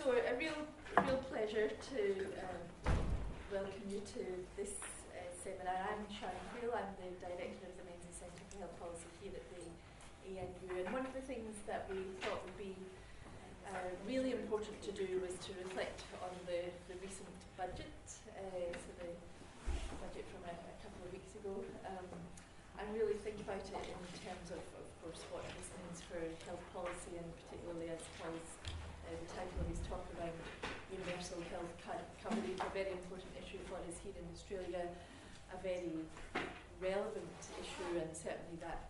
So a real pleasure to welcome you to this seminar. I'm Sharon Creel, I'm the Director of the Menzies Centre for Health Policy here at the ANU, and one of the things that we thought would be really important to do was to reflect on the recent budget, so the budget from a couple of weeks ago, and really think about it in terms of course, what this means for health policy, and particularly as Paul's the title of his talk around universal health coverage, a very important issue for us here in Australia, a very relevant issue, and certainly that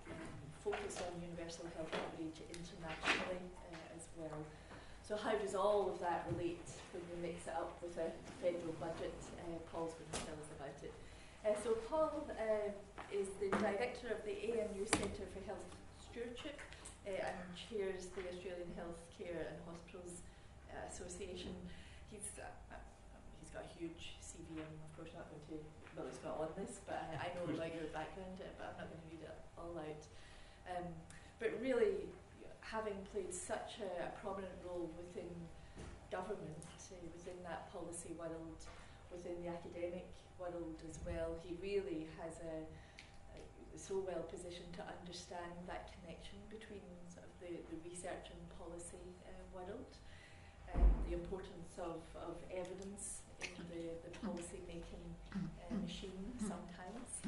focus on universal health coverage internationally as well. So how does all of that relate when we mix it up with a federal budget? Paul's going to tell us about it. So Paul is the Director of the ANU Centre for Health Stewardship and chairs the Australian Healthcare and Hospitals Association. He's got a huge CV. I'm of course not going to, well, it's not on this, but I know about your background, but I'm not going to read it all out. But really, having played such a prominent role within government, within that policy world, within the academic world as well, he really has so well positioned to understand that connection between sort of the research and policy world, the importance of evidence in the policy making machine sometimes.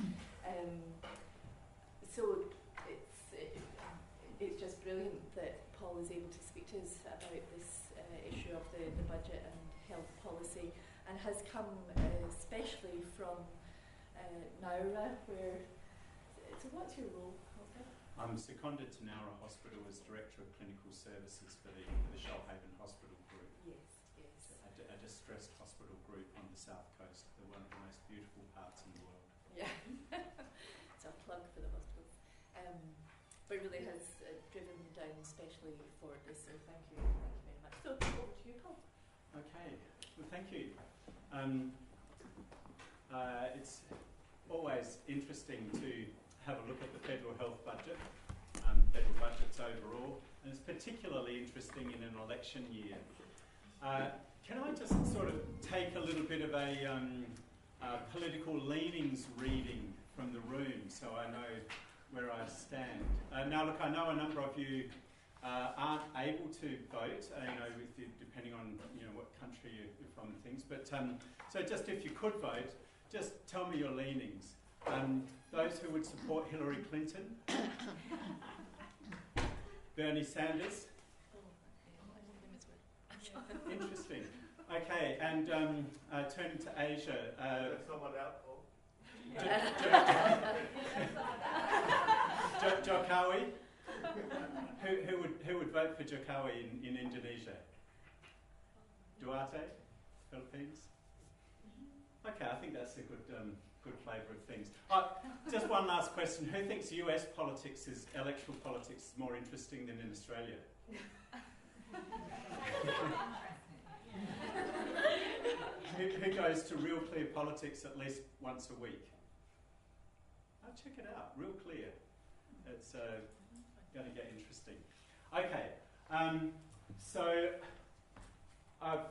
So it's just brilliant that Paul is able to speak to us about this issue of the budget and health policy, and has come especially from Nowra, where. So what's your role, Holger? I'm seconded to Nowra Hospital as Director of Clinical Services for the Shoalhaven Hospital Group. Yes. A distressed hospital group on the south coast. They're one of the most beautiful parts in the world. Yeah, it's a plug for the hospitals. But really has driven down especially for this, so thank you very much. So over to you, Paul. Okay, well thank you. It's always interesting to have a look at the federal health budget, federal budgets overall, and it's particularly interesting in an election year. Can I just sort of take a little bit of a political leanings reading from the room so I know where I stand? Now look, I know a number of you aren't able to vote, depending on what country you're from and things, but so just if you could vote, just tell me your leanings. Those who would support Hillary Clinton, Bernie Sanders. Interesting. Okay, and turning to Asia. Someone out, Paul? Jokowi. Who would vote for Jokowi in Indonesia? Duarte, Philippines. Okay, I think that's a good flavour of things. Just one last question. Who thinks US politics, electoral politics, is more interesting than in Australia? Who goes to Real Clear Politics at least once a week? Check it out, Real Clear. It's going to get interesting. Okay, so I've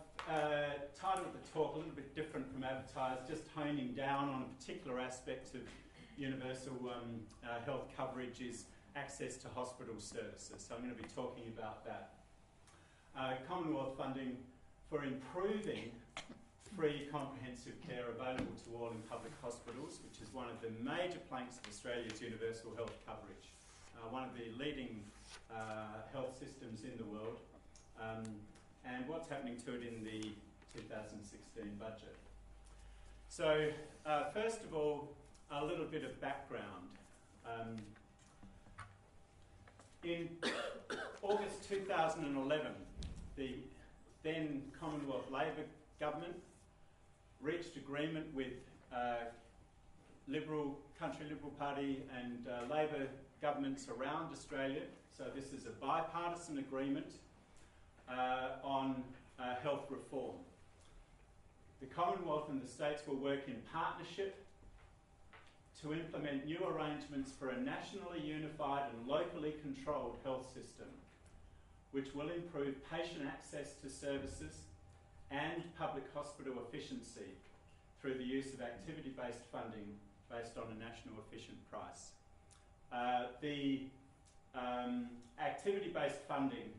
titled the talk a little bit different from advertised, just honing down on a particular aspect of universal health coverage is access to hospital services. So I'm going to be talking about that. Commonwealth funding for improving free comprehensive care available to all in public hospitals, which is one of the major planks of Australia's universal health coverage. One of the leading health systems in the world. And what's happening to it in the 2016 budget. So, first of all, a little bit of background. In August 2011, the then Commonwealth Labor Government reached agreement with Country Liberal Party and Labor governments around Australia. So this is a bipartisan agreement on health reform. The Commonwealth and the states will work in partnership to implement new arrangements for a nationally unified and locally controlled health system which will improve patient access to services and public hospital efficiency through the use of activity-based funding based on a national efficient price. The activity-based funding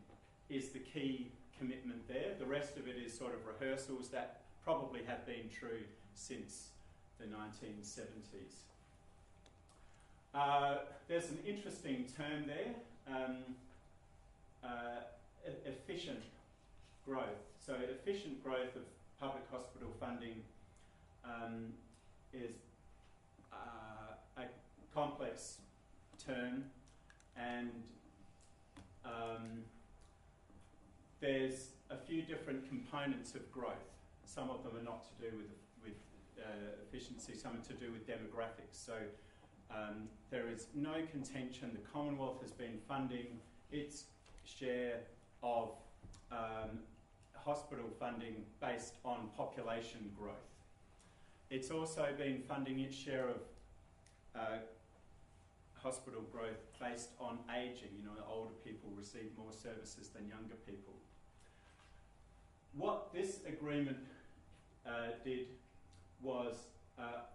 is the key commitment there. The rest of it is sort of rehearsals that probably have been true since the 1970s. There's an interesting term there, efficient growth. So efficient growth of public hospital funding is a complex term, and there's a few different components of growth. Some of them are not to do with efficiency, some are to do with demographics. So there is no contention the Commonwealth has been funding its share of hospital funding based on population growth. It's also been funding its share of hospital growth based on ageing. You know, older people receive more services than younger people. What this agreement did was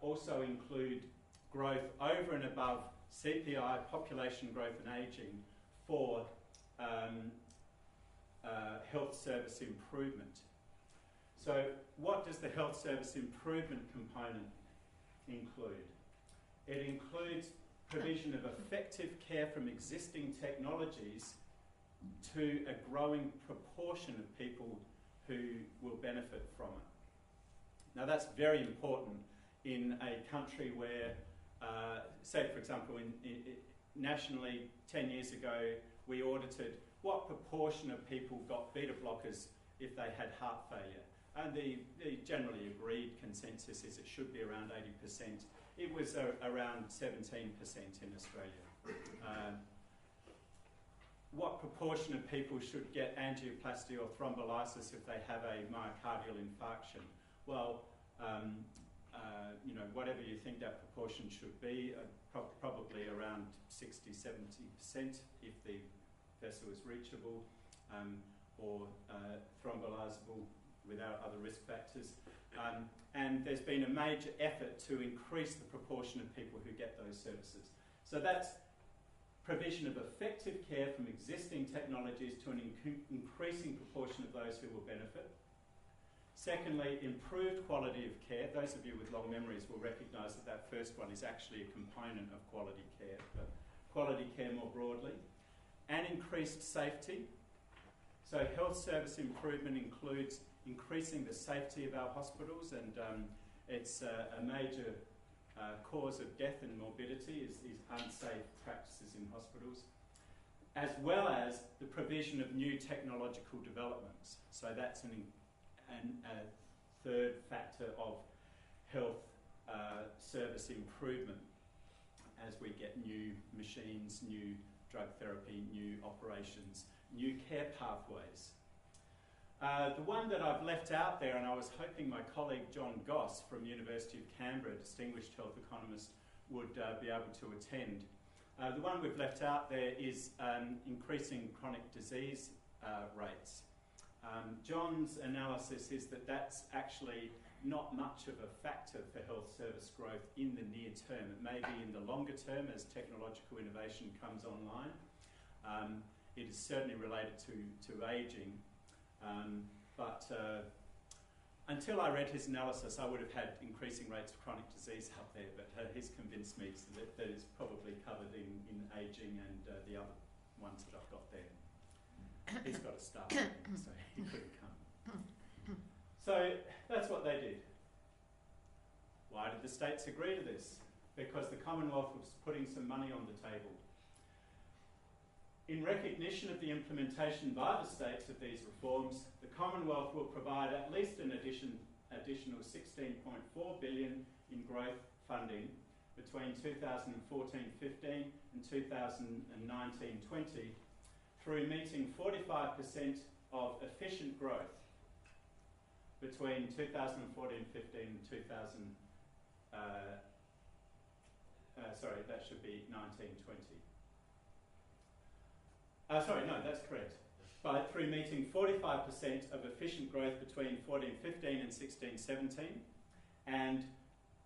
also include growth over and above CPI, population growth and ageing, for health service improvement. So what does the health service improvement component include? It includes provision of effective care from existing technologies to a growing proportion of people who will benefit from it. Now that's very important in a country where, say for example, nationally 10 years ago we audited what proportion of people got beta blockers if they had heart failure. And the generally agreed consensus is it should be around 80%. It was around 17% in Australia. What proportion of people should get angioplasty or thrombolysis if they have a myocardial infarction? Well, you know, whatever you think that proportion should be, probably around 60-70% if the vessel is reachable or thrombolysable without other risk factors. And there's been a major effort to increase the proportion of people who get those services. So that's provision of effective care from existing technologies to an increasing proportion of those who will benefit. Secondly, improved quality of care. Those of you with long memories will recognise that that first one is actually a component of quality care, but quality care more broadly. And increased safety. So health service improvement includes increasing the safety of our hospitals, and it's a major cause of death and morbidity is unsafe practices in hospitals, as well as the provision of new technological developments. So that's a third factor of health service improvement as we get new machines, new drug therapy, new operations, new care pathways. The one that I've left out there, and I was hoping my colleague John Goss from University of Canberra, a distinguished health economist, would be able to attend. The one we've left out there is increasing chronic disease rates. John's analysis is that that's actually not much of a factor for health service growth in the near term. It may be in the longer term as technological innovation comes online. It is certainly related to ageing. But until I read his analysis, I would have had increasing rates of chronic disease up there, but he's convinced me that it's probably covered in ageing and the other ones that I've got there. He's got a staff meeting, so he couldn't come. So that's what they did. Why did the states agree to this? Because the Commonwealth was putting some money on the table. In recognition of the implementation by the states of these reforms, the Commonwealth will provide at least an additional $16.4 billion in growth funding between 2014-15 and 2019-20 through meeting 45% of efficient growth between 2014-15 and that should be 19-20. Sorry, no, that's correct. through meeting 45% of efficient growth between 14-15 and 16-17, and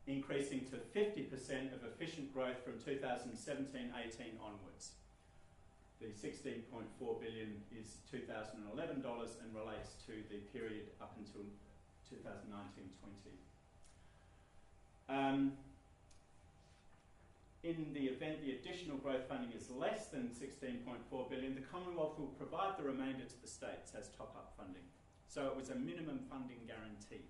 increasing to 50% of efficient growth from 2017-18 onwards. The 16.4 billion is 2011 dollars and relates to the period up until 2019-20. In the event the additional growth funding is less than 16.4 billion, the Commonwealth will provide the remainder to the states as top-up funding. So it was a minimum funding guarantee.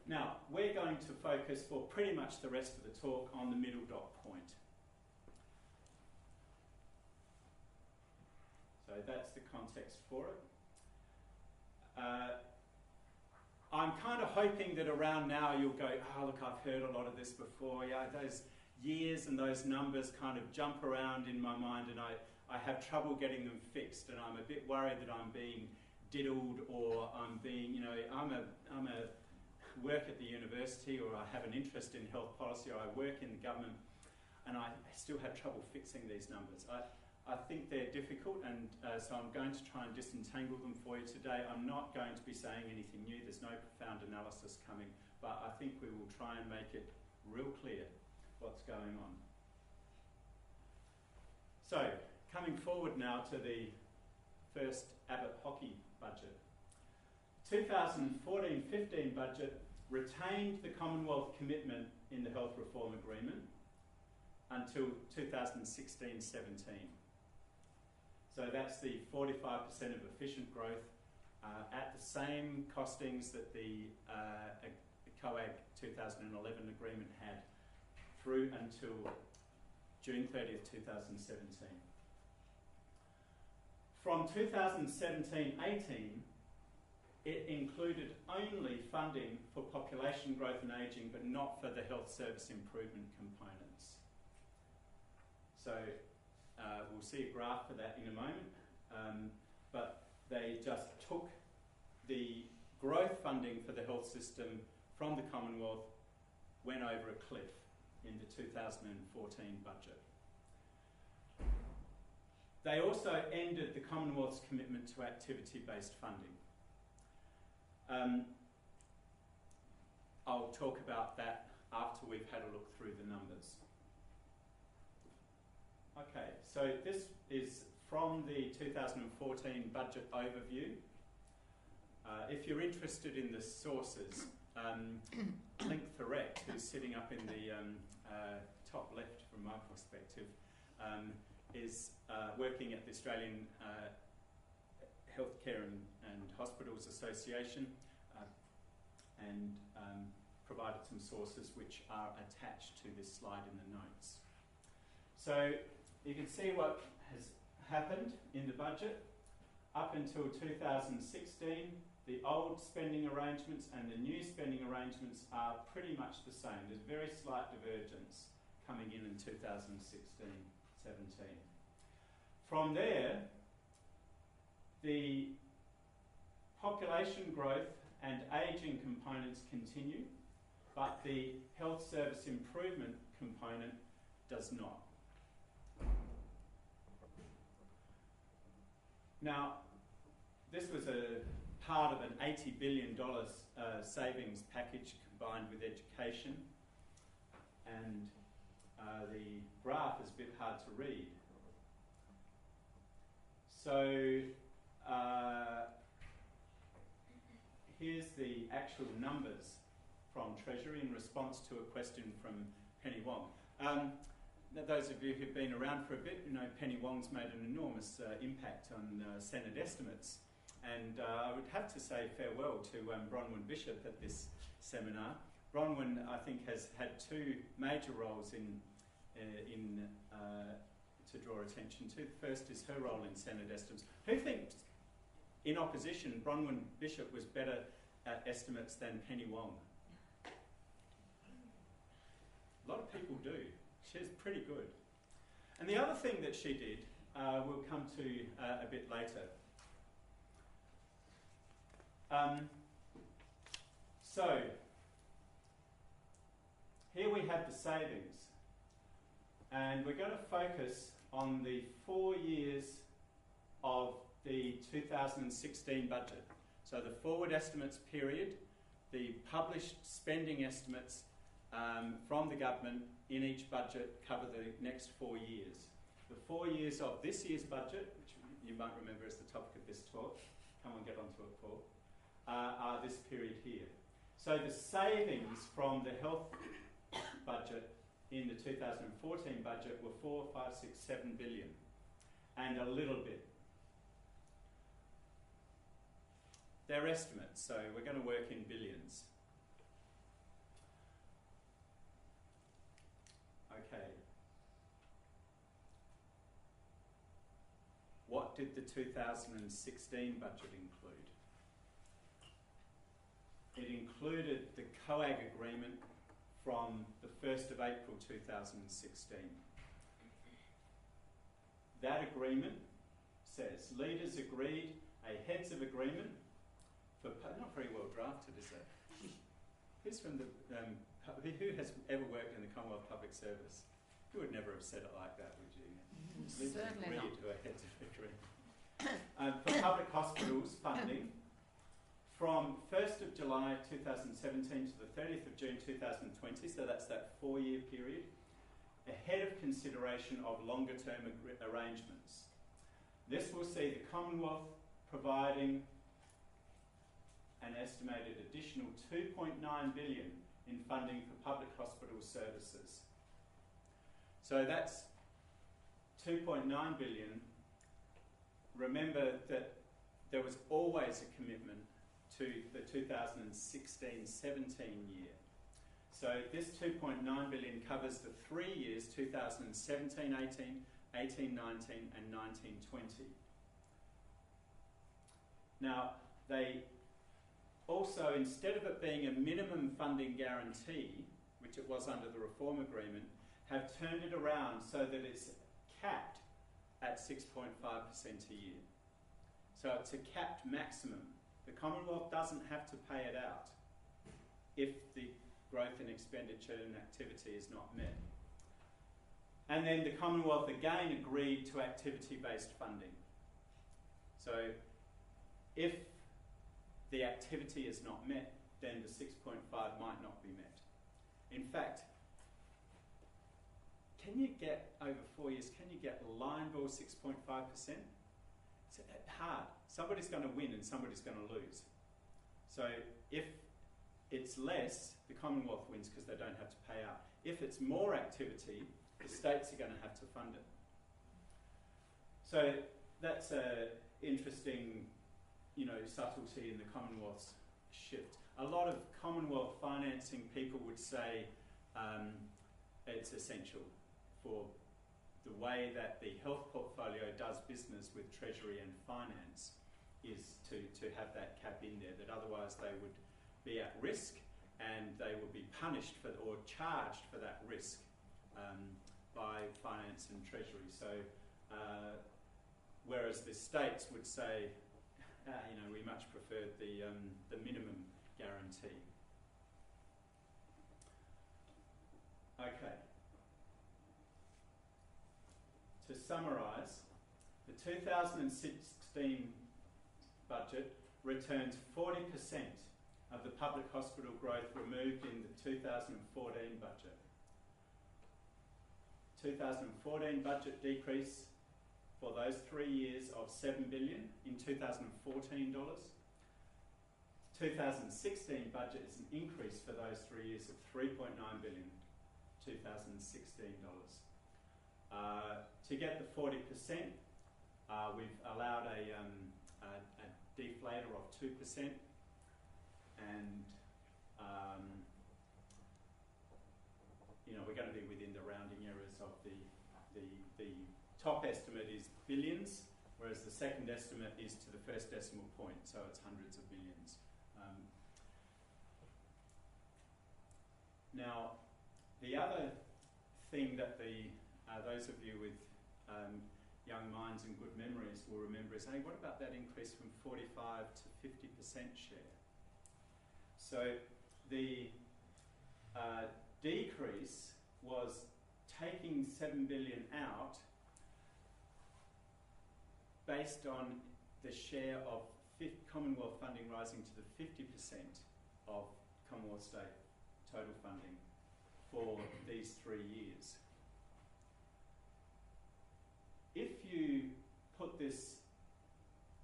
Now, we're going to focus for pretty much the rest of the talk on the middle dot point. So that's the context for it. I'm kind of hoping that around now you'll go, oh look, I've heard a lot of this before. Yeah, those years and those numbers kind of jump around in my mind, and I have trouble getting them fixed, and I'm a bit worried that I'm being diddled, or I'm being, you know, I'm a work at the university, or I have an interest in health policy, or I work in the government, and I still have trouble fixing these numbers. I think they're difficult, and so I'm going to try and disentangle them for you today. I'm not going to be saying anything new. There's no profound analysis coming, but I think we will try and make it real clear what's going on. So, coming forward now to the first Abbott hockey budget. 2014-15 budget retained the Commonwealth commitment in the Health Reform Agreement until 2016-17. So that's the 45% of efficient growth at the same costings that the COAG 2011 agreement had through until June 30th, 2017. From 2017-18, it included only funding for population growth and ageing, but not for the health service improvement components. So we'll see a graph for that in a moment, but they just took the growth funding for the health system from the Commonwealth, went over a cliff in the 2014 budget. They also ended the Commonwealth's commitment to activity-based funding. I'll talk about that after we've had a look through the numbers. Okay, so this is from the 2014 budget overview. If you're interested in the sources, Link Thurek, who's sitting up in the top left from my perspective, is working at the Australian Healthcare and Hospitals Association, and provided some sources which are attached to this slide in the notes. So you can see what has happened in the budget. Up until 2016, the old spending arrangements and the new spending arrangements are pretty much the same. There's very slight divergence coming in 2016-17. From there, the population growth and ageing components continue, but the health service improvement component does not. Now, this was a part of an $80 billion savings package combined with education, and the graph is a bit hard to read. So here's the actual numbers from Treasury in response to a question from Penny Wong. Those of you who've been around for a bit, you know Penny Wong's made an enormous impact on Senate estimates. And I would have to say farewell to Bronwyn Bishop at this seminar. Bronwyn, I think, has had two major roles to draw attention to. The first is her role in Senate estimates. Who thinks, in opposition, Bronwyn Bishop was better at estimates than Penny Wong? A lot of people do. She's pretty good. And the other thing that she did, we'll come to a bit later. So, here we have the savings, and we're going to focus on the 4 years of the 2016 budget. So the forward estimates period, the published spending estimates from the government in each budget cover the next 4 years. The 4 years of this year's budget, which you might remember as the topic of this talk, come on, get onto it, Paul, are this period here. So the savings from the health budget in the 2014 budget were 4, 5, 6, 7 billion, and a little bit. They're estimates, so we're going to work in billions. Okay. What did the 2016 budget include? It included the COAG agreement from the 1st of April 2016. That agreement says leaders agreed a heads of agreement for not very well drafted, is it? Who's from the who has ever worked in the Commonwealth Public Service? You would never have said it like that, would you? Certainly not. To a heads of agreement. For public hospitals funding from 1st of July 2017 to the 30th of June 2020, so that's that 4-year period, ahead of consideration of longer term arrangements. This will see the Commonwealth providing an estimated additional 2.9 billion in funding for public hospital services. So that's 2.9 billion. Remember that there was always a commitment to the 2016-17 year. So this 2.9 billion covers the 3 years, 2017-18, 18-19 and 19-20. Now, they also, instead of it being a minimum funding guarantee, which it was under the reform agreement, have turned it around so that it's capped at 6.5% a year. So it's a capped maximum. The Commonwealth doesn't have to pay it out if the growth in expenditure and activity is not met. And then the Commonwealth again agreed to activity-based funding. So if the activity is not met, then the 6.5 might not be met. In fact, can you get, over 4 years, can you get line ball 6.5%? It's hard. Somebody's going to win and somebody's going to lose. So if it's less, the Commonwealth wins because they don't have to pay out. If it's more activity, the states are going to have to fund it. So that's an interesting, subtlety in the Commonwealth's shift. A lot of Commonwealth financing people would say it's essential for the way that the health portfolio does business with Treasury and Finance is to have that cap in there, that otherwise they would be at risk and they would be punished for or charged for that risk by Finance and Treasury. So whereas the states would say, we much prefer the minimum guarantee. Okay. To summarise, the 2016 budget returns 40% of the public hospital growth removed in the 2014 budget. 2014 budget decrease for those 3 years of 7 billion in 2014 dollars. 2016 budget is an increase for those 3 years of 3.9 billion 2016 dollars. To get the 40%, we've allowed a deflator of 2%, and we're going to be within the rounding errors of the top estimate is billions, whereas the second estimate is to the first decimal point, so it's hundreds of millions. Now, the other thing that those of you with young minds and good memories will remember is, hey, what about that increase from 45 to 50% share? So the decrease was taking 7 billion out based on the share of Commonwealth funding rising to the 50% of Commonwealth state total funding for these 3 years. If you put this,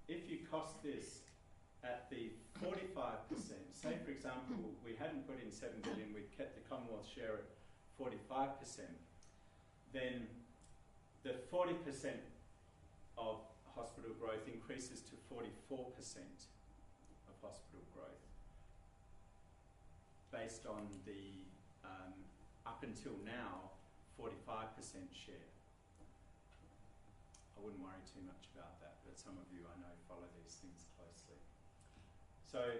if you cost this at the 45%, say for example we hadn't put in 7 billion, we'd kept the Commonwealth share at 45%, then the 40% of hospital growth increases to 44% of hospital growth based on the, up until now, 45% share. I wouldn't worry too much about that, but some of you I know follow these things closely. So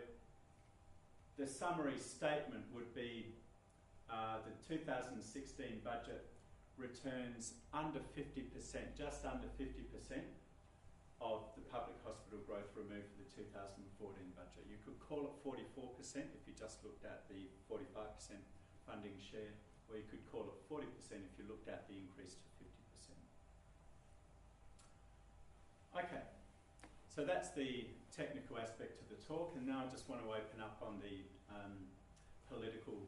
the summary statement would be the 2016 budget returns under 50%, just under 50% of the public hospital growth removed for the 2014 budget. You could call it 44% if you just looked at the 45% funding share, or you could call it 40% if you looked at the increase to 50%. Okay, so that's the technical aspect of the talk, and now I just want to open up on the political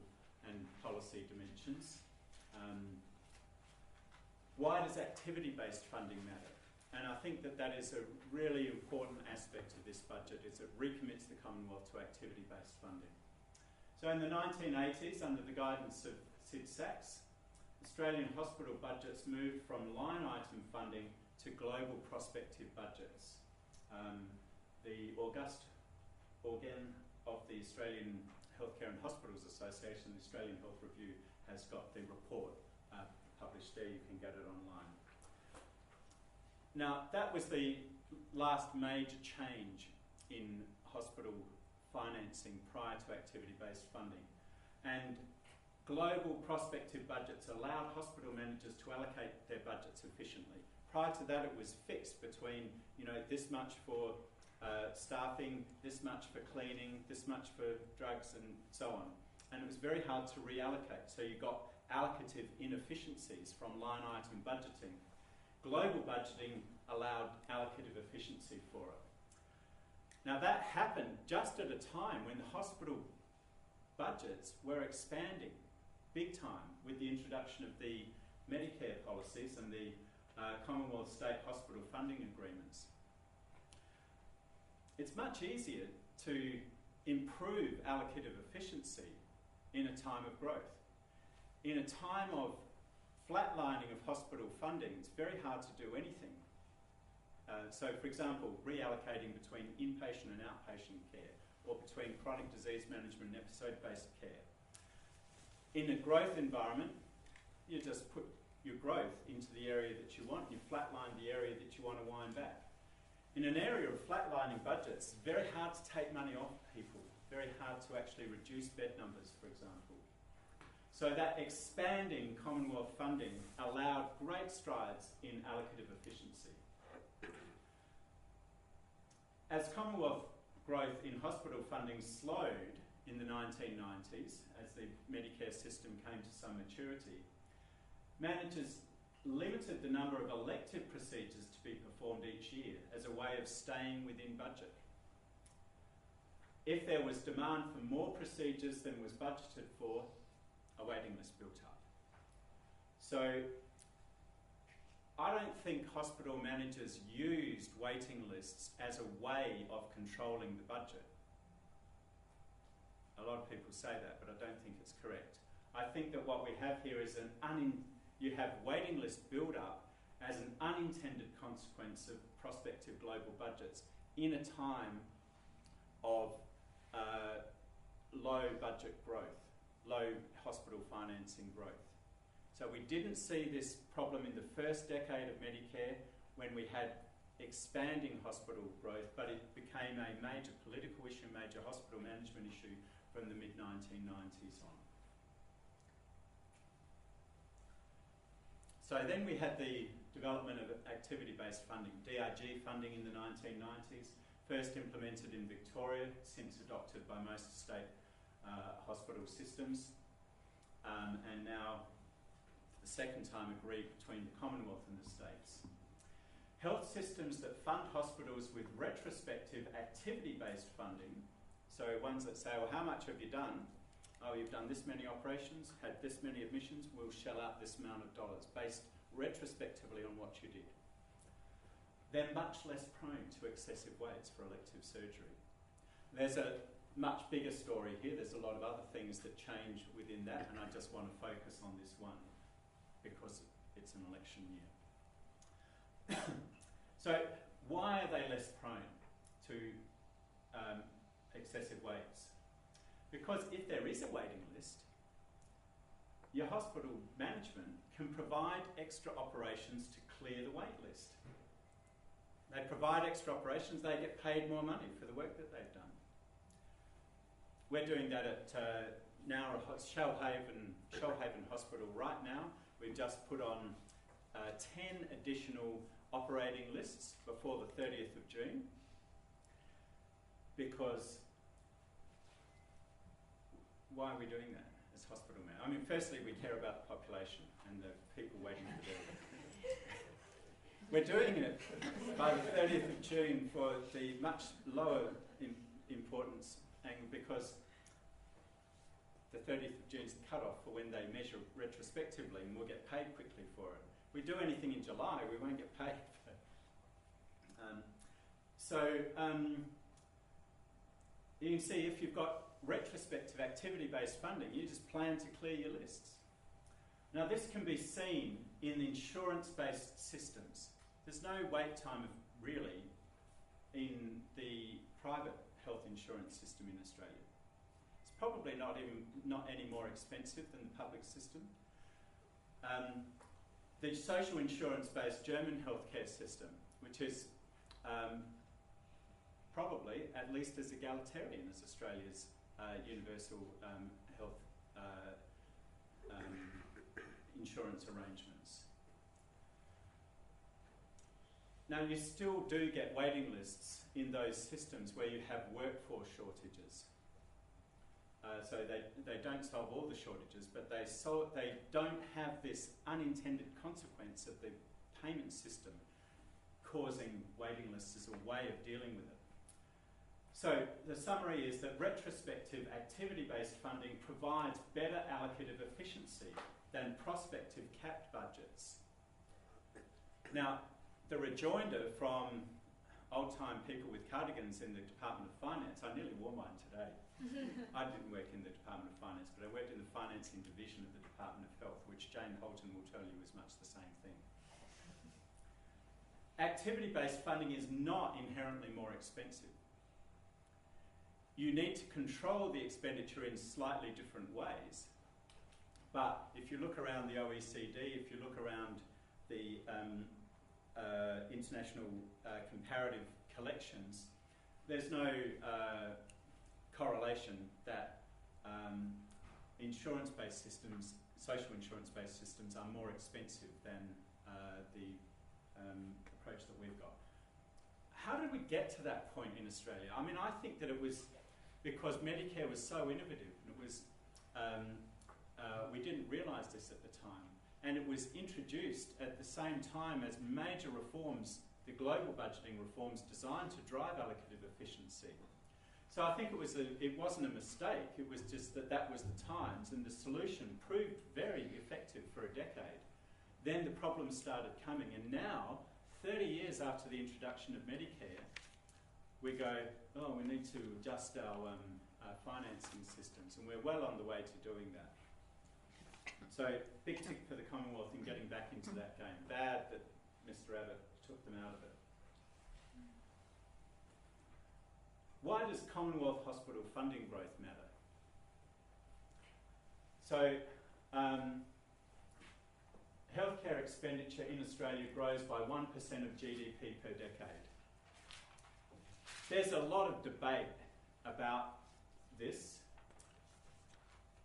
and policy dimensions. Why does activity-based funding matter? And I think that that is a really important aspect of this budget, is it recommits the Commonwealth to activity-based funding. So in the 1980s, under the guidance of Sid Sachs, Australian hospital budgets moved from line item funding to global prospective budgets. The august organ of the Australian Healthcare and Hospitals Association, the Australian Health Review, has got the report published there. You can get it online. Now, that was the last major change in hospital financing prior to activity-based funding. And global prospective budgets allowed hospital managers to allocate their budgets efficiently. Prior to that, it was fixed between, this much for staffing, this much for cleaning, this much for drugs, and so on. And it was very hard to reallocate. So you got allocative inefficiencies from line item budgeting. Global budgeting allowed allocative efficiency for it. Now that happened just at a time when the hospital budgets were expanding big time with the introduction of the Medicare policies and the Commonwealth state hospital funding agreements. It's much easier to improve allocative efficiency in a time of growth. In a time of flatlining of hospital funding, it's very hard to do anything. So, for example, reallocating between inpatient and outpatient care, or between chronic disease management and episode-based care. In a growth environment, you just put your growth into the area that you want, you flatline the area that you want to wind back. In an area of flatlining budgets, it's very hard to take money off people, very hard to actually reduce bed numbers, for example. So that expanding Commonwealth funding allowed great strides in allocative efficiency. As Commonwealth growth in hospital funding slowed in the 1990s, as the Medicare system came to some maturity, managers limited the number of elective procedures to be performed each year as a way of staying within budget. If there was demand for more procedures than was budgeted for, a waiting list built up. So I don't think hospital managers used waiting lists as a way of controlling the budget. A lot of people say that, but I don't think it's correct. I think that what we have here is you have waiting list build-up as an unintended consequence of prospective global budgets in a time of low budget growth, low hospital financing growth. So we didn't see this problem in the first decade of Medicare when we had expanding hospital growth, but it became a major political issue, major hospital management issue from the mid-1990s on. So then we had the development of activity-based funding, DRG funding in the 1990s, first implemented in Victoria, since adopted by most state hospital systems, and now for the second time agreed between the Commonwealth and the states. Health systems that fund hospitals with retrospective activity-based funding, so ones that say, well, how much have you done? Oh, you've done this many operations, had this many admissions, we'll shell out this amount of dollars based retrospectively on what you did. They're much less prone to excessive waits for elective surgery. There's a much bigger story here. There's a lot of other things that change within that, and I just want to focus on this one because it's an election year. So why are they less prone to excessive waits? Because if there is a waiting list, your hospital management can provide extra operations to clear the wait list. They provide extra operations, they get paid more money for the work that they've done. We're doing that at now Shellhaven Hospital right now. We've just put on 10 additional operating lists before the 30th of June because why are we doing that as hospital man? I mean, firstly, we care about the population and the people waiting for their We're doing it by the 30th of June for the much lower importance angle because the 30th of June is the cut-off for when they measure retrospectively and we'll get paid quickly for it. If we do anything in July, we won't get paid for it. You can see if you've got retrospective activity-based funding, you just plan to clear your lists. Now this can be seen in insurance-based systems. There's no wait time really in the private health insurance system in Australia. It's probably not any more expensive than the public system. The social insurance-based German healthcare system, which is probably at least as egalitarian as Australia's universal health insurance arrangements. Now you still do get waiting lists in those systems where you have workforce shortages. So they don't solve all the shortages, but they don't have this unintended consequence of the payment system causing waiting lists as a way of dealing with it. So the summary is that retrospective activity-based funding provides better allocative efficiency than prospective capped budgets. Now, the rejoinder from old-time people with cardigans in the Department of Finance, I nearly wore mine today. I didn't work in the Department of Finance, but I worked in the financing division of the Department of Health, which Jane Holton will tell you is much the same thing. Activity-based funding is not inherently more expensive. You need to control the expenditure in slightly different ways. But if you look around the OECD, if you look around the international comparative collections, there's no correlation that insurance-based systems, social insurance-based systems, are more expensive than the approach that we've got. How did we get to that point in Australia? I mean, I think that it was because Medicare was so innovative, and it was we didn't realise this at the time, and it was introduced at the same time as major reforms, the global budgeting reforms designed to drive allocative efficiency. So I think it wasn't a mistake, it was just that was the times, and the solution proved very effective for a decade. Then the problems started coming, and now, 30 years after the introduction of Medicare, we go, oh, we need to adjust our financing systems, and we're well on the way to doing that. So, big tick for the Commonwealth in getting back into that game. Bad that Mr. Abbott took them out of it. Why does Commonwealth hospital funding growth matter? So, healthcare expenditure in Australia grows by 1% of GDP per decade. There's a lot of debate about this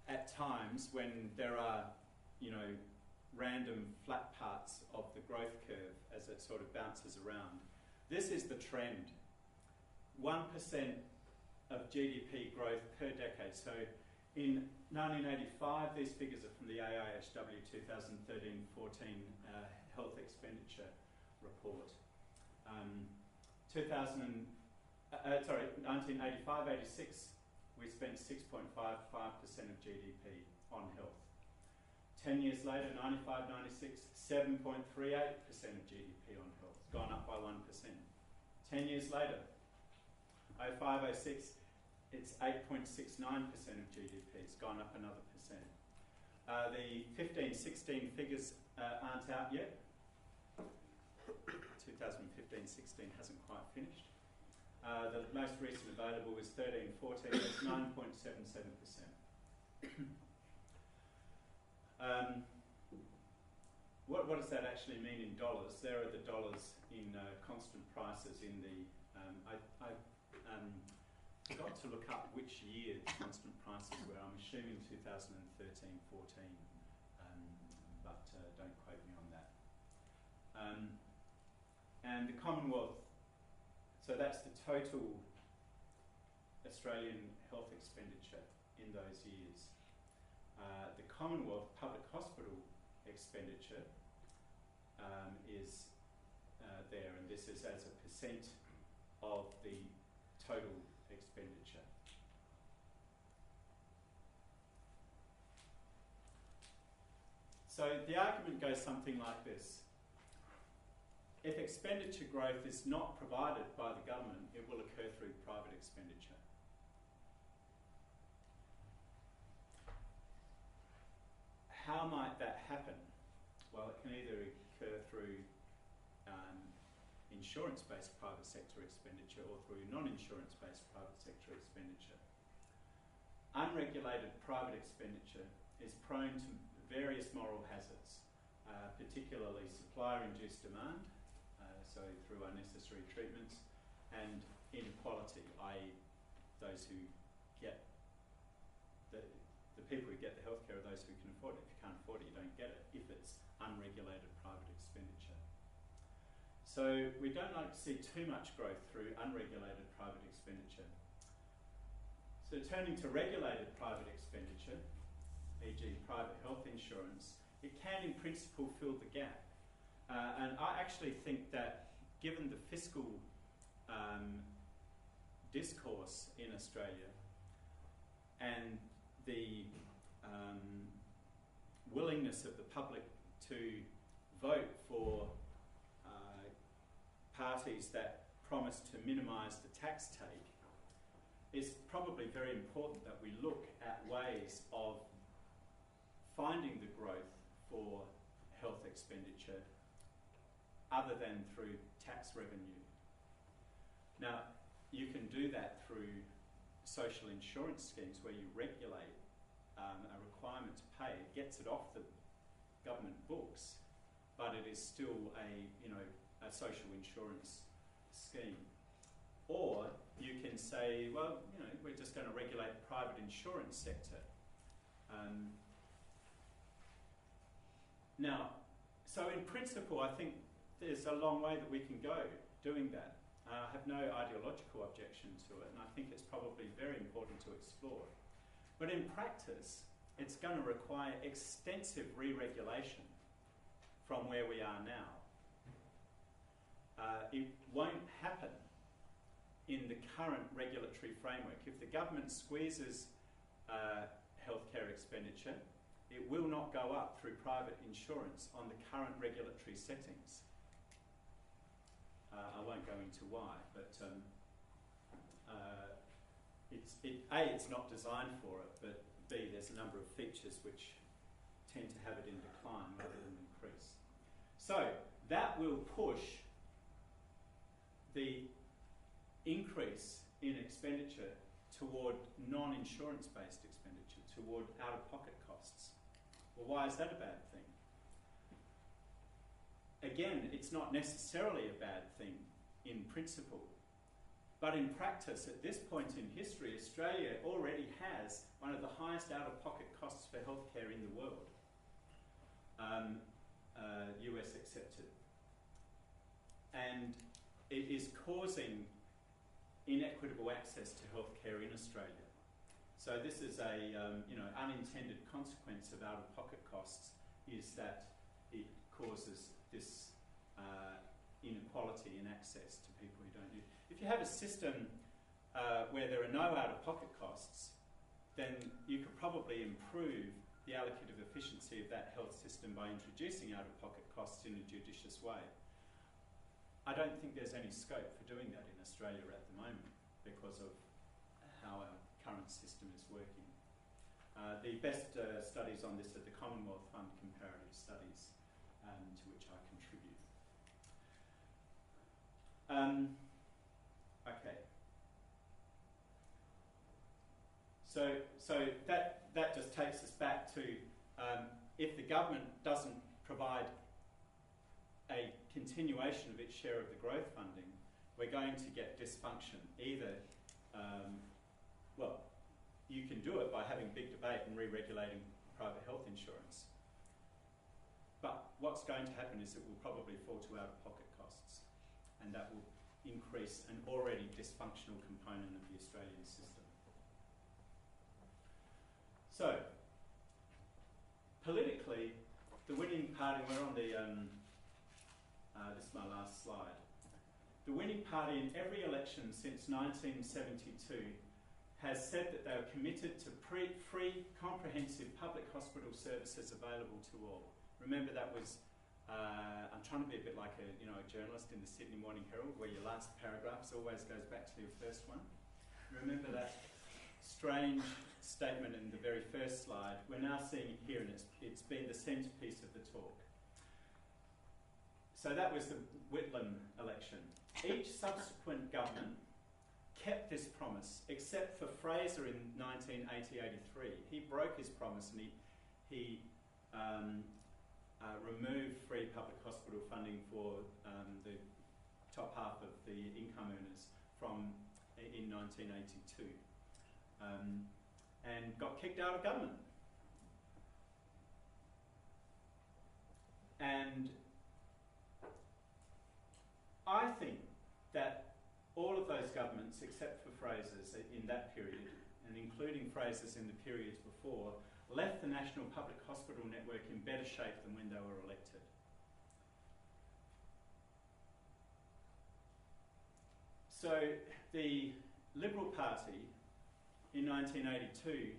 at times when there are, random flat parts of the growth curve as it sort of bounces around. This is the trend. 1% of GDP growth per decade. So in 1985, these figures are from the AIHW 2013-14 Health Expenditure Report. 1985-86, we spent 6.55% of GDP on health. 10 years later, 95-96, 7.38% of GDP on health, gone up by 1%. 10 years later, 05-06, it's 8.69% of GDP, it's gone up another percent. The 15-16 figures aren't out yet. 2015-16 hasn't quite finished. The most recent available is 13-14, it's 9.77%. What does that actually mean in dollars? There are the dollars in constant prices in the... I forgot to look up which year the constant prices were. I'm assuming 2013-14, but don't quote me on that. And the Commonwealth, so that's the total Australian health expenditure in those years. The Commonwealth public hospital expenditure is there, and this is as a percent of the total expenditure. So the argument goes something like this. If expenditure growth is not provided by the government, it will occur through private expenditure. How might that happen? Well, it can either occur through insurance-based private sector expenditure or through non-insurance-based private sector expenditure. Unregulated private expenditure is prone to various moral hazards, particularly supplier-induced demand, so through unnecessary treatments, and inequality, i.e. those who get the people who get the healthcare are those who can afford it. If you can't afford it, you don't get it if it's unregulated private expenditure. So we don't like to see too much growth through unregulated private expenditure. So turning to regulated private expenditure, e.g. private health insurance, it can in principle fill the gap. And I actually think that given the fiscal discourse in Australia and the willingness of the public to vote for parties that promise to minimise the tax take, it's probably very important that we look at ways of finding the growth for health expenditure other than through tax revenue. Now, you can do that through social insurance schemes where you regulate a requirement to pay. It gets it off the government books, but it is still a social insurance scheme. Or you can say, well, we're just going to regulate the private insurance sector. Now, so in principle, I think there's a long way that we can go doing that. I have no ideological objection to it, and I think it's probably very important to explore. But in practice, it's going to require extensive re-regulation from where we are now. It won't happen in the current regulatory framework. If the government squeezes healthcare expenditure, it will not go up through private insurance on the current regulatory settings. I won't go into why, but it's not designed for it, but B, there's a number of features which tend to have it in decline rather than increase. So that will push the increase in expenditure toward non-insurance based expenditure, toward out-of-pocket costs. Well, why is that a bad thing? Again, it's not necessarily a bad thing in principle, but in practice, at this point in history, Australia already has one of the highest out-of-pocket costs for healthcare in the world, US accepted. And it is causing inequitable access to healthcare in Australia. So this is a unintended consequence of out-of-pocket costs, is that it causes this inequality in access to people who don't use. If you have a system where there are no out-of-pocket costs, then you could probably improve the allocative efficiency of that health system by introducing out-of-pocket costs in a judicious way. I don't think there's any scope for doing that in Australia at the moment because of how our current system is working. The best studies on this are the Commonwealth Fund comparative studies, to which I contribute. Okay. So that just takes us back to if the government doesn't provide a continuation of its share of the growth funding, we're going to get dysfunction. Either, well, you can do it by having big debate and re-regulating private health insurance. But what's going to happen is it will probably fall to out-of-pocket costs, and that will increase an already dysfunctional component of the Australian system. So, politically, the winning party, we're on the, this is my last slide. The winning party in every election since 1972 has said that they are committed to free, comprehensive public hospital services available to all. Remember that was, I'm trying to be a bit like a journalist in the Sydney Morning Herald, where your last paragraph always goes back to your first one. Remember that strange statement in the very first slide? We're now seeing it here, and it's been the centrepiece of the talk. So that was the Whitlam election. Each subsequent government kept this promise, except for Fraser in 1980-83. He broke his promise, and he removed free public hospital funding for the top half of the income earners in 1982, and got kicked out of government. And I think that all of those governments, except for Fraser's in that period, and including Fraser's in the periods before, left the National Public Hospital Network in better shape than when they were elected. So the Liberal Party in 1982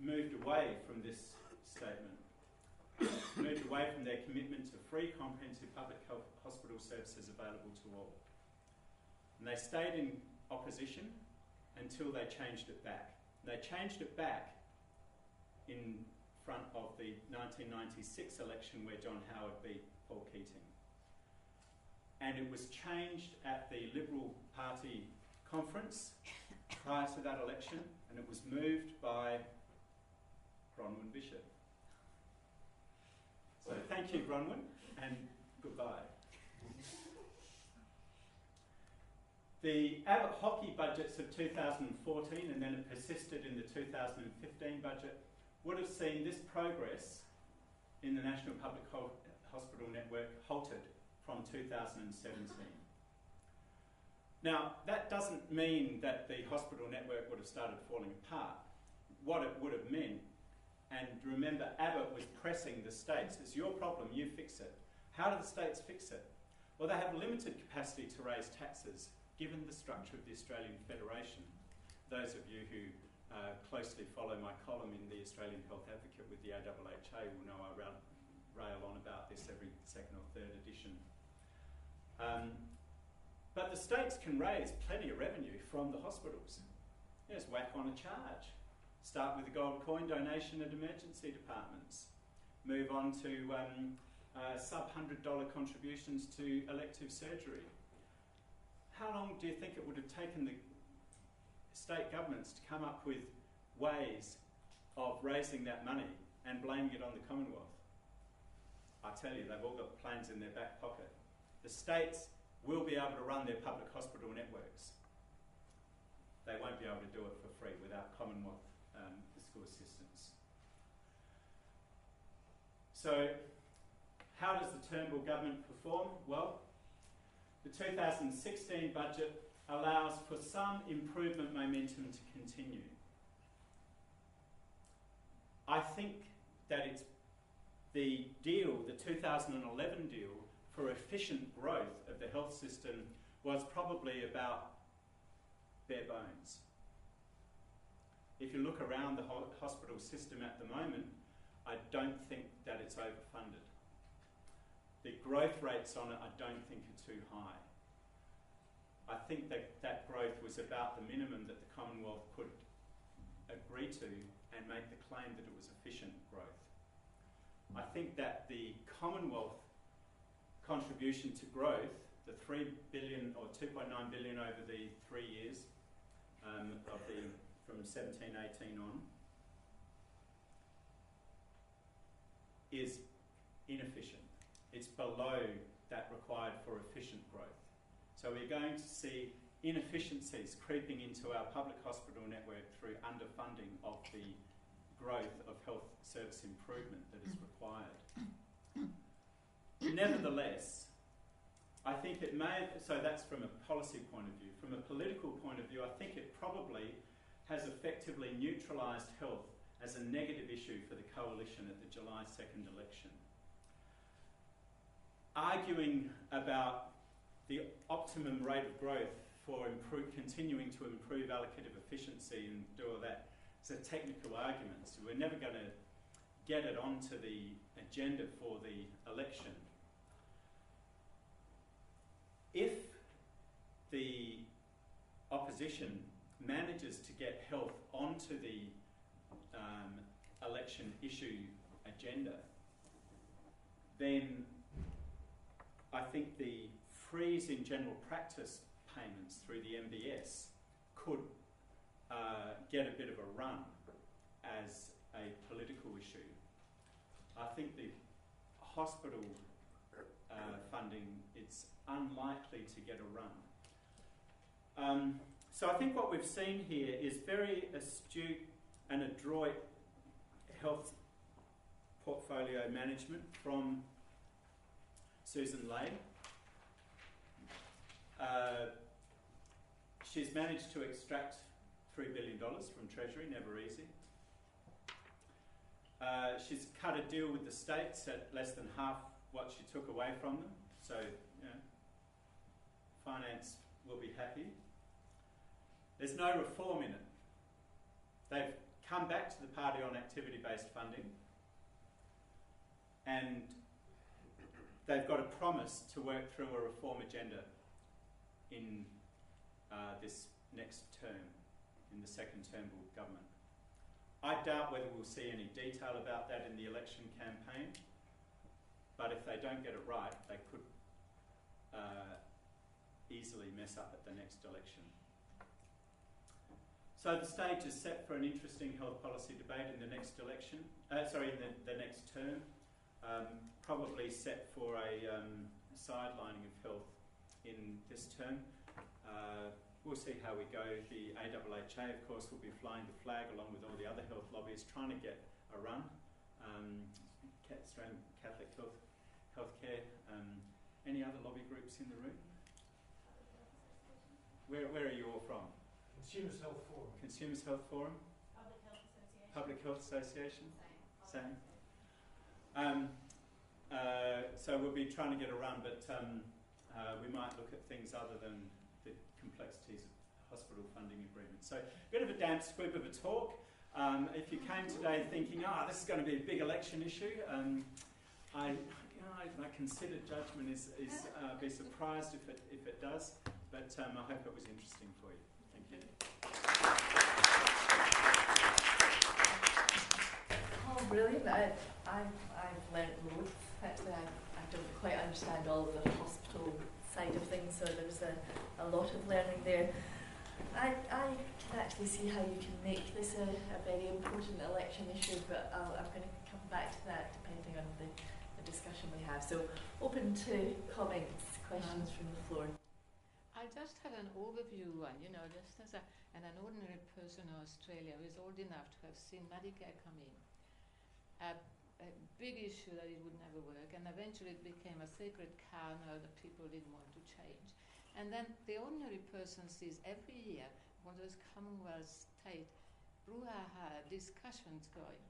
moved away from this statement, moved away from their commitment to free, comprehensive public health hospital services available to all. And they stayed in opposition until they changed it back. They changed it back in front of the 1996 election where John Howard beat Paul Keating. And it was changed at the Liberal Party conference prior to that election, and it was moved by Bronwyn Bishop. So thank you, Bronwyn, and goodbye. The Abbott hockey budgets of 2014, and then it persisted in the 2015 budget, would have seen this progress in the National Public Hospital Network halted from 2017. Now, that doesn't mean that the hospital network would have started falling apart. What it would have meant, and remember, Abbott was pressing the states, it's your problem, you fix it. How do the states fix it? Well, they have limited capacity to raise taxes, given the structure of the Australian Federation. Those of you who closely follow my column in the Australian Health Advocate with the AHHA will know I rail on about this every second or third edition. But the states can raise plenty of revenue from the hospitals. Just whack on a charge. Start with the gold coin donation at emergency departments. Move on to sub-$100 contributions to elective surgery. How long do you think it would have taken the state governments to come up with ways of raising that money and blaming it on the Commonwealth? I tell you, they've all got plans in their back pocket. The states will be able to run their public hospital networks. They won't be able to do it for free without Commonwealth fiscal assistance. So, how does the Turnbull Government perform? Well, the 2016 budget allows for some improvement momentum to continue. I think that it's the deal, the 2011 deal, for efficient growth of the health system was probably about bare bones. If you look around the hospital system at the moment, I don't think that it's overfunded. The growth rates on it I don't think are too high. I think that growth was about the minimum that the Commonwealth could agree to and make the claim that it was efficient growth. I think that the Commonwealth contribution to growth, the 3 billion or 2.9 billion over the 3 years from 17-18 on, is inefficient. It's below that required for efficient growth. So we're going to see inefficiencies creeping into our public hospital network through underfunding of the growth of health service improvement that is required. Nevertheless, I think it may, so that's from a policy point of view. From a political point of view, I think it probably has effectively neutralised health as a negative issue for the coalition at the July 2nd election. Arguing about the optimum rate of growth for continuing to improve allocative efficiency and do all that, it's a technical argument. So we're never going to get it onto the agenda for the election. If the opposition manages to get health onto the election issue agenda, then I think the freeze in general practice payments through the MBS could get a bit of a run as a political issue. I think the hospital funding, it's unlikely to get a run. So I think what we've seen here is very astute and adroit health portfolio management from Susan Lay. She's managed to extract $3 billion from Treasury, never easy. She's cut a deal with the states at less than half what she took away from them, so finance will be happy. There's no reform in it. They've come back to the party on activity-based funding, and they've got a promise to work through a reform agenda in this next term, in the second Turnbull Government. I doubt whether we'll see any detail about that in the election campaign, but if they don't get it right, they could easily mess up at the next election. So the stage is set for an interesting health policy debate in the next election, in the next term, probably set for a sidelining of health in this term. We'll see how we go. The AHHA, of course, will be flying the flag along with all the other health lobbyists trying to get a run. Australian Catholic Healthcare. Any other lobby groups in the room? Where are you all from? Consumers Health Forum. Consumers Health Forum? Public Health Association. Same. So we'll be trying to get a run, but we might look at things other than the complexities of hospital funding agreements. So a bit of a damp squib of a talk. If you came today thinking, this is going to be a big election issue, I consider judgment is be surprised if it does, but I hope it was interesting for you. Thank you. Oh, brilliant. I've learnt loads. Actually, I don't quite understand all of the hospital side of things, so there's a lot of learning there. I can actually see how you can make this a very important election issue, but I'm going to come back to that depending on the discussion we have. So open to comments, questions from the floor. I just had an overview one, just as an ordinary person in Australia who is old enough to have seen Medicare come in. A big issue that it would never work, and eventually it became a sacred cow now that people didn't want to change. And then the ordinary person sees every year one of those Commonwealth state brouhaha discussions going.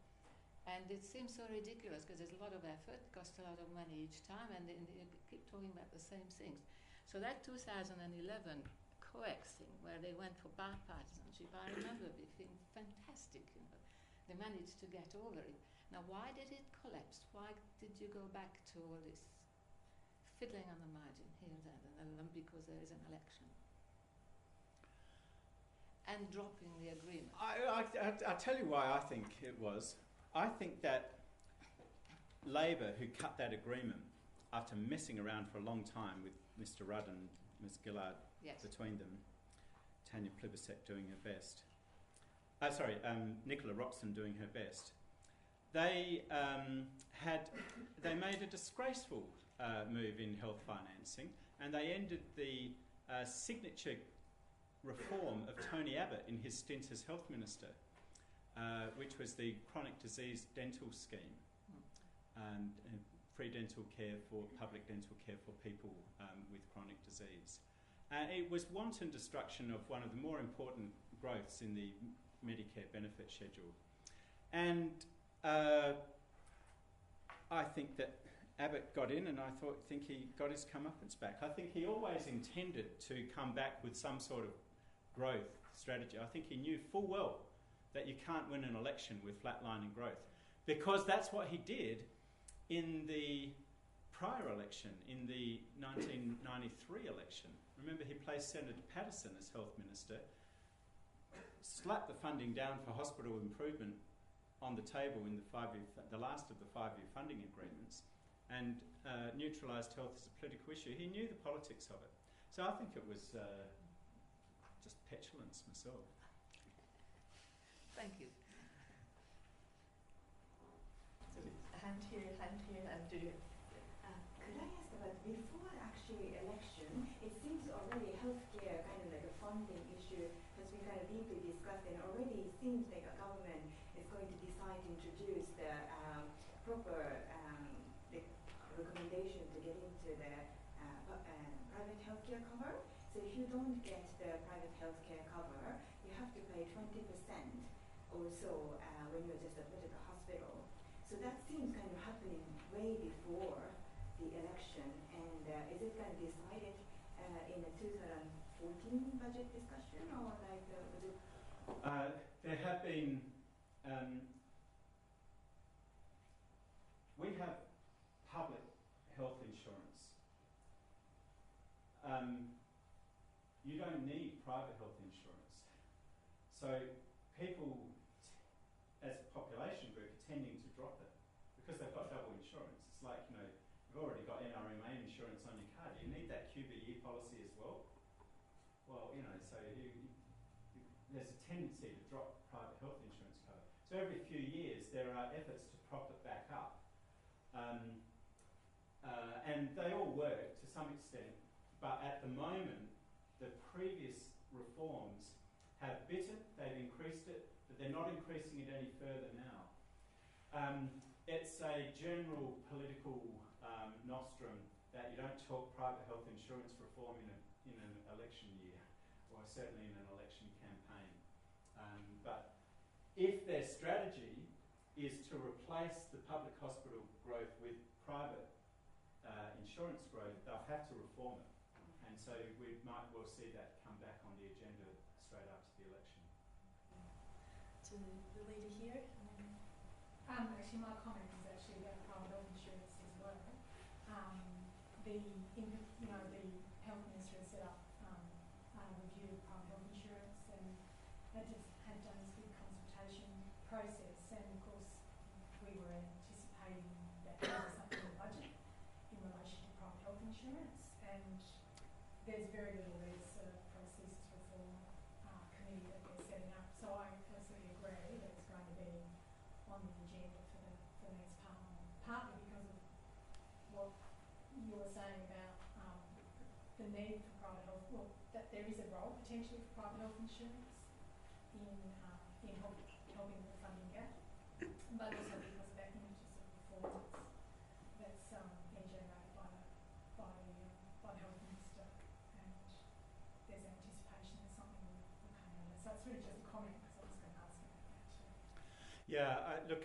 And it seems so ridiculous because there's a lot of effort, costs a lot of money each time, and they keep talking about the same things. So that 2011 COEX thing, where they went for bipartisanship, I remember it being fantastic. They managed to get over it. Now, why did it collapse? Why did you go back to all this fiddling on the margin here and there, and because there is an election? And dropping the agreement. I'll tell you why I think it was. I think that Labor, who cut that agreement after messing around for a long time with Mr Rudd and Ms Gillard between them, Tanya Plibersek doing her best, Nicola Roxon doing her best, they made a disgraceful move in health financing, and they ended the signature reform of Tony Abbott in his stint as health minister, which was the chronic disease dental scheme, and free dental care for public dental care for people with chronic disease. It was wanton destruction of one of the more important growths in the Medicare benefit schedule. And I think that Abbott got in, and I think he got his comeuppance back. I think he always intended to come back with some sort of growth strategy. I think he knew full well that you can't win an election with flatlining growth, because that's what he did in the prior election, in the 1993 election. Remember, he placed Senator Patterson as health minister, slapped the funding down for hospital improvement on the table in the last of the 5-year funding agreements, and neutralised health as a political issue. He knew the politics of it. So I think it was just petulance myself. Thank you. Hand here, and do you? Could I ask about before actually election? It seems already healthcare kind of like a funding issue has been kind of deeply discussed, and already it seems like a government is going to decide to introduce the proper the recommendation to get into the private healthcare cover. So if you don't get the private healthcare cover, you have to pay 20% or so when you're just admitted to the hospital. So that seems kind of happening way before the election, and is it kind of decided in the 2014 budget discussion, or like was it? There have been. We have public health insurance. You don't need private health insurance. So people, as a population group, are tending to drop it because they've got double insurance. It's like, you've already got NRMA insurance on your car. Do you need that QBE policy as well? Well, so there's a tendency to drop private health insurance cover. So every few years there are efforts to prop it back up. And they all work to some extent, but at the moment the previous reforms have bit it, they've increased it, but they're not increasing it any further now. It's a general political nostrum that you don't talk private health insurance reform in an election year, or certainly in an election campaign. But if their strategy is to replace the public hospital growth with private insurance growth, they'll have to reform it. And so we might well see that come back on the agenda straight after the election. To the lady here. Actually, my comment is actually about private health insurance as well. The health minister has set up a review of private health insurance, and had done this big consultation process. And of course, we were anticipating that there was something in the budget in relation to private health insurance, and there's very little. There's a process reform committee that they're setting up. So I absolutely agree that it's going to be on the agenda for the next Parliament, partly because of what you were saying about the need for private health. Well, that there is a role potentially for private health insurance in helping with the funding gap, but also because of that images of reform that's being generated by the health minister, and there's anticipation that something will come out of it. So it's really just a comment, because I was going to ask about that too. Yeah, look,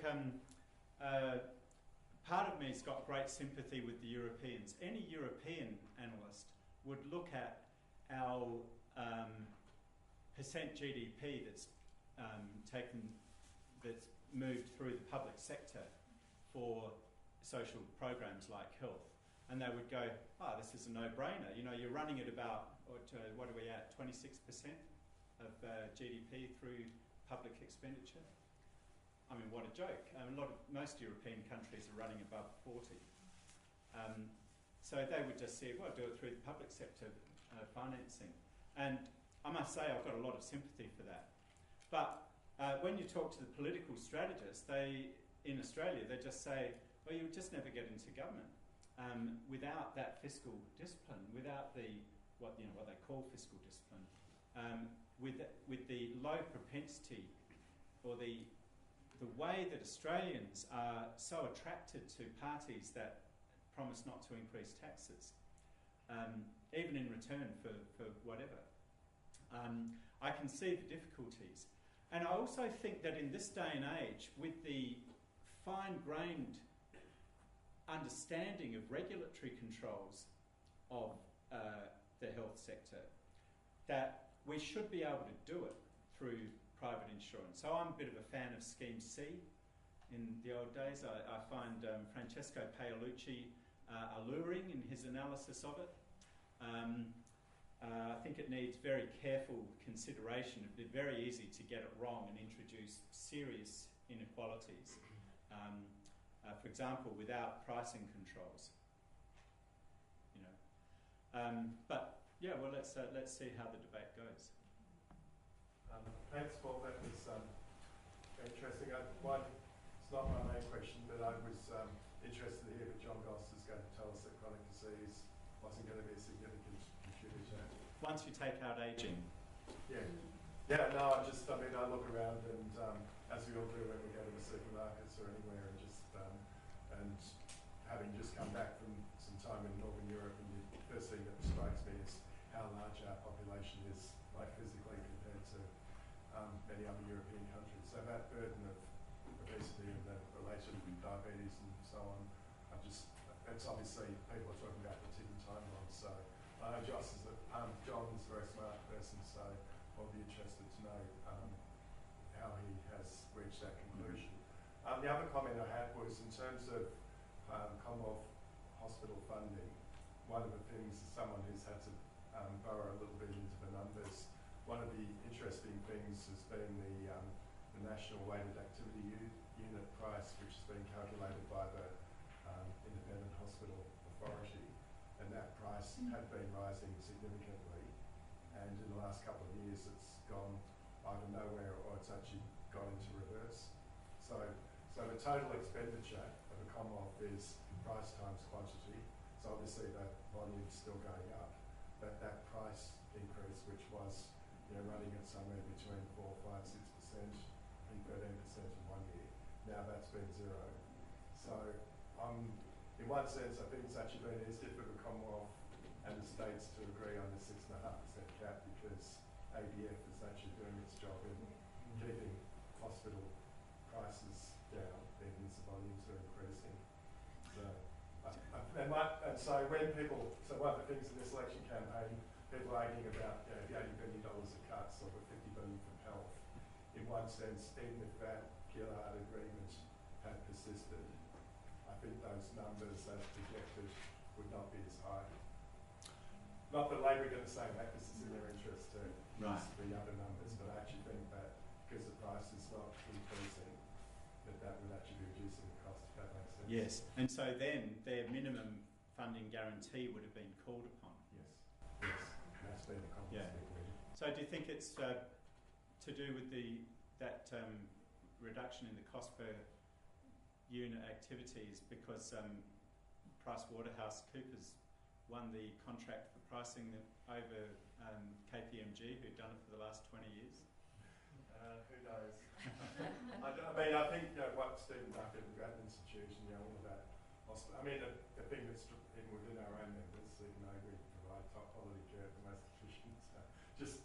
part of me's got great sympathy with the Europeans. Any European analyst would look at our percent GDP that's that's moved through the public sector for social programs like health, and they would go, "Oh, this is a no-brainer. You know, you're running at about what are we at? 26% of GDP through public expenditure. I mean, what a joke! Most European countries are running above 40. So they would just say, "Well, do it through the public sector financing." And I must say, I've got a lot of sympathy for that. But when you talk to the political strategists, in Australia, they just say, "Well, you would just never get into government without that fiscal discipline, without what they call fiscal discipline, with the low propensity or the way that Australians are so attracted to parties that promise not to increase taxes, even in return for whatever. I can see the difficulties. And I also think that in this day and age, with the fine-grained understanding of regulatory controls of the health sector, that we should be able to do it through private insurance. So I'm a bit of a fan of Scheme C. In the old days, I find Francesco Paolucci alluring in his analysis of it. I think it needs very careful consideration. It'd be very easy to get it wrong and introduce serious inequalities. For example, without pricing controls. But yeah, well, let's see how the debate goes. Thanks, Paul. That was interesting. It's not my main question, but I was interested to hear that John Goss is going to tell us that chronic disease wasn't going to be a significant contributor. Once you take out ageing. Yeah. Yeah, no, I look around and, as we all do when we go to the supermarkets or anywhere, and having just come back from some time in Northern Europe, and the first thing that strikes me is how large our population is, like physically compared to many other European countries. So that burden of obesity and the relation with diabetes and so on, it's obviously people are talking about the ticking time bomb. So I know John's a very smart person, so I'll be interested to know how he has reached that conclusion. The other comment I had was in terms of Commonwealth hospital funding. One of the things, as someone who's had to burrow a little bit into the numbers, one of the interesting things has been the National Weighted Activity Unit price, which has been calculated by the Independent Hospital Authority, and that price had been rising significantly, and in the last couple of years it's gone either nowhere or it's actually gone into reverse. So the total expenditure of a Commonwealth is price times quantity. So obviously that volume's still going up. That price increase, which was running at somewhere between 4, 5, 6%, I think 13% in 1 year. Now that's been zero. So in one sense, I think it's actually been easier for the Commonwealth and the states to agree on the 6.5% cap, because ABF is actually doing its job in keeping hospital prices down, even as the volumes are increasing. So one of the things in this election campaign, people arguing about the $80 billion of cuts or the $50 billion from health. In one sense, even if that Gillard agreement had persisted, I think those numbers as projected would not be as high. Not that Labor are going to say that, because it's in their interest to use the other numbers, but I actually think that because the price is not increasing, that would actually be reducing the cost, if that makes sense. Yes, and so then their minimum funding guarantee would have been called upon. Yes, and that's been the conversation. Yeah. So do you think it's to do with that reduction in the cost per unit activities because PricewaterhouseCoopers won the contract for pricing over KPMG, who'd done it for the last 20 years? Who knows? I think what Stephen Duckett and Grattan Institution, all of that. The thing that's even within our own members, even though we provide top quality care for most institutions, just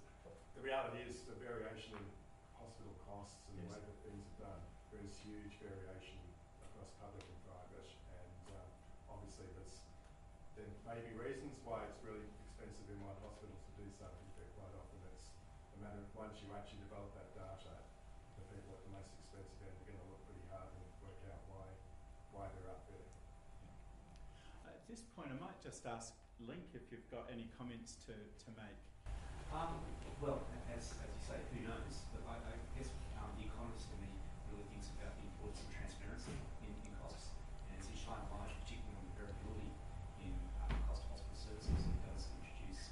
the reality is the variation in hospital costs and the way that things are done. There is huge variation across public and private, and obviously there may be reasons why it's really expensive in one hospital to do something, but quite often it's a matter of once you actually develop that data, the people at the most expensive end are going to look pretty hard and work out why they're up there. At this point, I might just ask Link if you've got any comments to make. Well, as you say, who knows? But I guess the economist in me really thinks about the importance of transparency in costs. And as you shine a light, particularly on the variability in cost of hospital services, it does introduce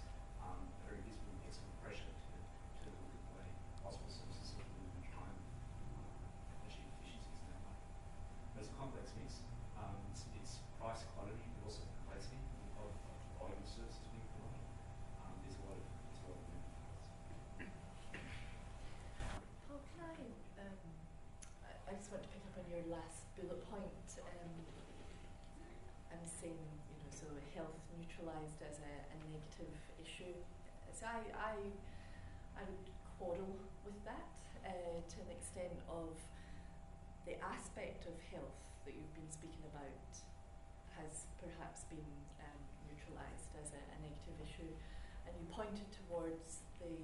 a very visible external pressure to look at the way hospital services are delivered and try and achieve efficiencies in that way. But it's a complex mix. It's price, quality, but also complexity of volume of services being provided. There's a lot of Paul, can I just want to pick up on your last bullet point and saying, you know, so health neutralised as a negative issue. So I would quarrel with that to an extent of the aspect of health that you've been speaking about has perhaps been neutralised as a negative issue, and you pointed towards the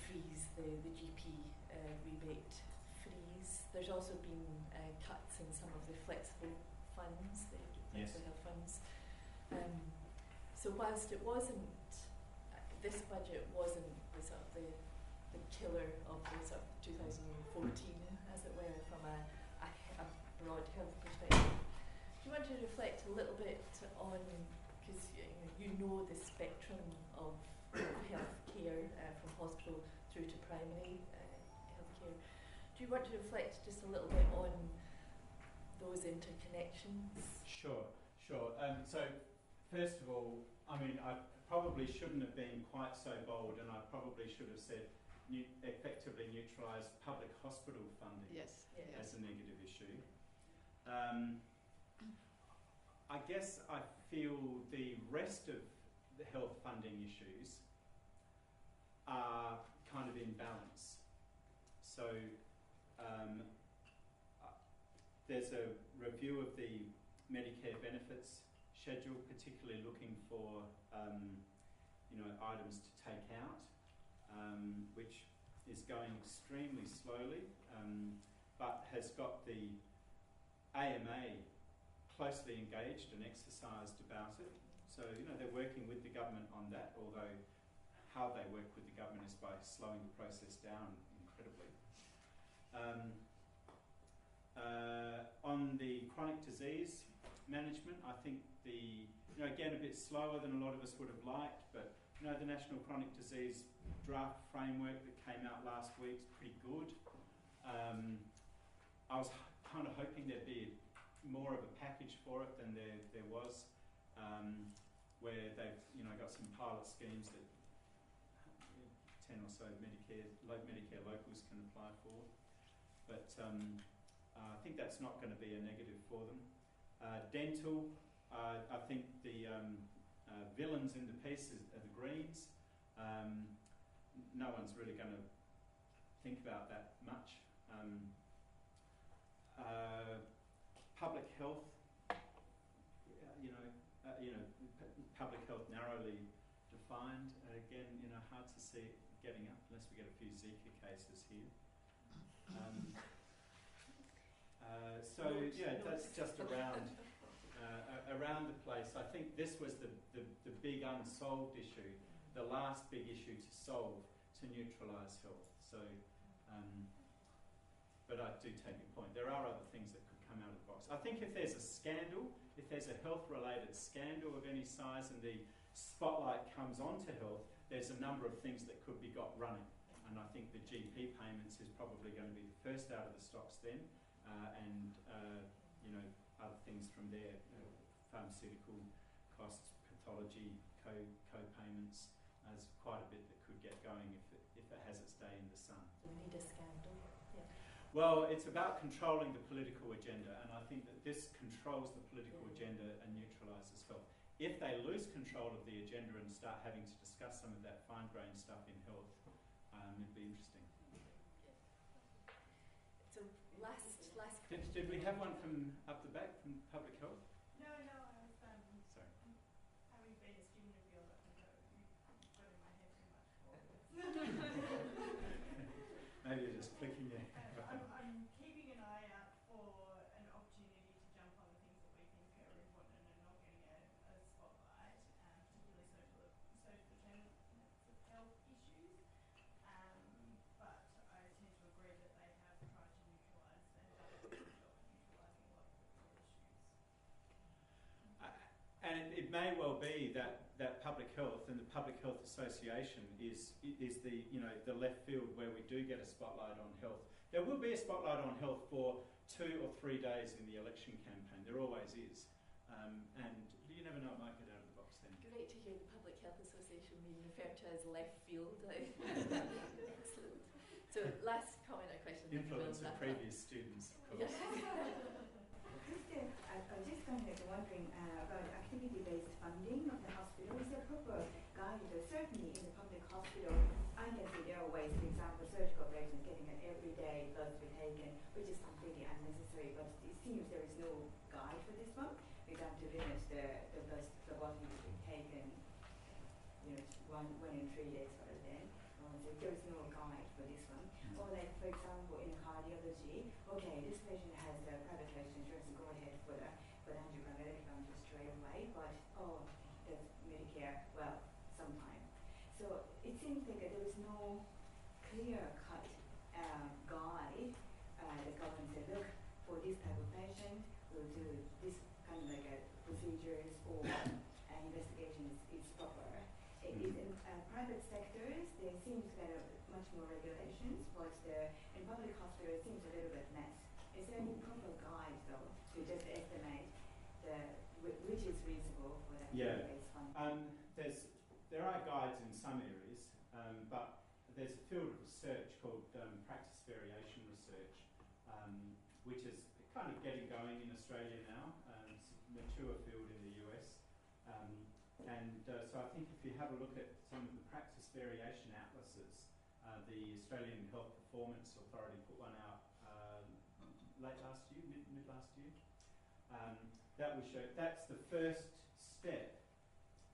freeze, the GP rebate freeze. There's also been cuts in some of the flexible funds, the flexible health funds. So whilst it wasn't, this budget wasn't the sort of the killer of the sort of 2014, as it were, from a broad health perspective. Do you want to reflect a little bit on, because you know the spectrum of healthcare from hospital through to primary healthcare. Do you want to reflect just a little bit on those interconnections? Sure. So first of all, I mean, I probably shouldn't have been quite so bold, and I probably should have said effectively neutralise public hospital funding as a negative issue. I guess I feel the rest of the health funding issues are kind of in balance. So there's a review of the Medicare benefits schedule, particularly looking for items to take out, which is going extremely slowly, but has got the AMA closely engaged and exercised about it. So, they're working with the government on that, although how they work with the government is by slowing the process down incredibly. On the chronic disease management, I think again, a bit slower than a lot of us would have liked, but the National Chronic Disease Draft Framework that came out last week is pretty good. I was kind of hoping there'd be more of a package for it than there was, where they've got some pilot schemes that 10 or so Medicare locals can apply for, but I think that's not going to be a negative for them. Dental, I think the villains in the piece are the Greens. No one's really going to think about that much. Public health, public health narrowly defined. Again, hard to see it getting up unless we get a few Zika cases here. That's just around the place. I think this was the big unsolved issue, the last big issue to solve, to neutralise health. So, but I do take your point. There are other things that could come out of the box. I think if there's a scandal, if there's a health-related scandal of any size and the spotlight comes onto health, there's a number of things that could be got running. And I think the GP payments is probably going to be the first out of the stocks then, and other things from there, pharmaceutical costs, pathology, co-payments. There's quite a bit that could get going if it has its day in the sun. We need a scandal. Yeah. Well, it's about controlling the political agenda, and I think that this controls the political agenda and neutralises health. If they lose control of the agenda and start having to discuss some of that fine-grained stuff in health, it'd be interesting. So last Did we have one from up the back from public health? No, I was Sorry. having been a student of yours, I think you got in my head too much for this. Maybe you're just clicking your I'm keeping an eye out for an opportunity to jump on the things that we think are important and not getting a spotlight, particularly social determinants of health issues. But I tend to agree that they have tried to neutralise and done a good job at neutralising a lot of the real issues. And it may well be that public health and the Public Health Association is the the left field where we do get a spotlight on health. There will be a spotlight on health for 2 or 3 days in the election campaign. There always is, and you never know, it might get out of the box then. Great to hear the Public Health Association being referred to as left field. Excellent. So last comment or question. Influence of previous students, of course. Kristen, I was just kind of wondering about activity-based funding of the hospital. Is there proper guide? Certainly in the public hospital, I can see there are ways, for example, surgical operations getting an everyday blood to be taken, which is completely unnecessary, but it seems there is no guide for this one. For example, to limit the blood phlebotomy to be taken, one in 3 days rather than. So there is no guide for this one. Or like, for example, in cardiology, okay, this patient has a private health insurance, go ahead for the angiogram, electrophysiology straight away, but that's Medicare, well, sometime. So it seems like there is no clear-cut guide that government said, look, for this type of patient, we'll do this kind of like procedures or investigation is proper. In private sectors, there seems kind of much more regulations, but in public hospitals, it seems a little bit mess. Is there any proper guide, though, to just estimate which is reasonable for that based funding? There are guides in some areas, but there's a field of research called practice variation research, which is kind of getting going in Australia now. It's a mature field in the US. So I think if you have a look at some of the practice variation atlases, the Australian Health Performance Authority put one out late last year, mid last year. That will show, that's the first step,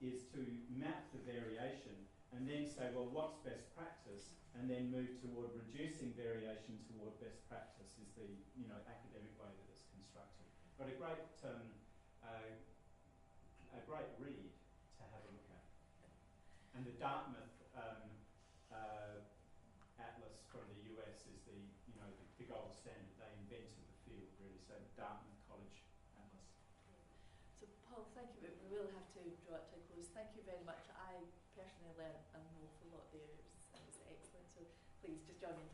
is to map the variation and then say, well, what's best practice, and then move toward reducing variation toward best practice is the academic way that it's constructed. But a great read to have a look at. And the Dartmouth atlas from the US is the gold standard. They invented the field really. So the Dartmouth College atlas. So Paul, thank you. We will have to draw it to a close. Thank you very much. I personally learned an awful lot there. It was excellent. So please just join me in